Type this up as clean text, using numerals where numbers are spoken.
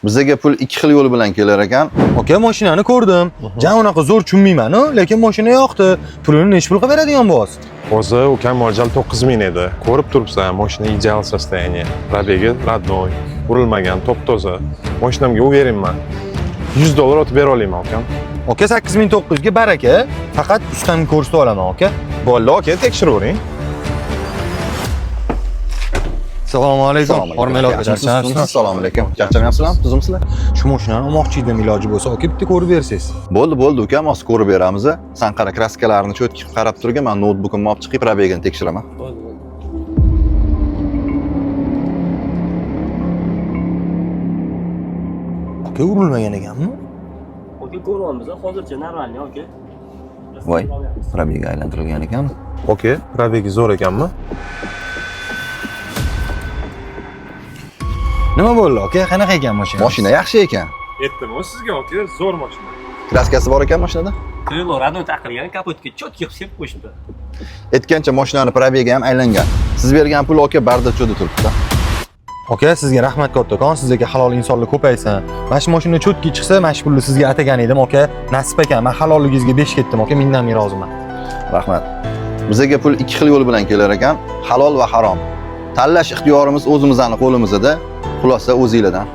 Bizga pul ikki xil yo'l bilan kelar ekan. Aka, mashinani ko'rdim. Jan unaqa zo'r tushunmayman-ku, lekin mashina yoqdi. Pulini necha pul qilib beradigan bo'z? O'zi ukam mo'ljal 9000 edi. Ko'rib turibsan, mashina ideal состояние. Probegi родной, urilmagan, top-toza. Mashinamga o'veringman. $100 o'tib bera olaman ukam. Aka, 8900 ga baraka. Faqat ustamni ko'rsatib olaman, aka. Bo'ldi, aka, tekshiravering. Assalomu alaykum. Hormanglar aka. Assalomu alaykum. Charchamayapsizlarmi? Tuzimsizlar? Shu mashinani olmoqchi edim, iloji bo'lsa, aka bitta ko'rib bersangiz. Bo'ldi, ukam, hozir ko'rib beramiz. Sen qara kraskalarini cho'tki qarab turgan, men noutbukimni olib chiqib probegini tekshiraman. Aka, urilmagan ekanmi? Aka, ko'ryapmiz, hozircha normalniy, aka. Voy, probega aylantirilgan ekan. Aka, probegi zo'r ekanmi? Nima bo'ldi, aka? Qanaqa ekan mashina? Mashina yaxshi ekan. Aytdim-ku sizga, aka, zo'r mashina. Kraskasi bor ekan mashinada. Krilo radno taqilgan, kapotga chotki qilib qo'yishdi. Aytgancha mashinani probegi ham aylangan. Siz bergan pul aka bardacho'da turibdi. Aka, sizga rahmat kattakon, sizga halol insonlar ko'paysin. Mana shu mashina cho'tki chiqsa, mana shu pulni sizga atagan edim, aka. Nasib ekan, men halolligingizga besh ketdim, aka. Mendan roziman. Rahmat. Bizga pul ikki xil yo'l bilan kelar ekan, halol va harom. Tanlash ixtiyorimiz o'zimizning qo'limizda. Xulosa o'zingizdan.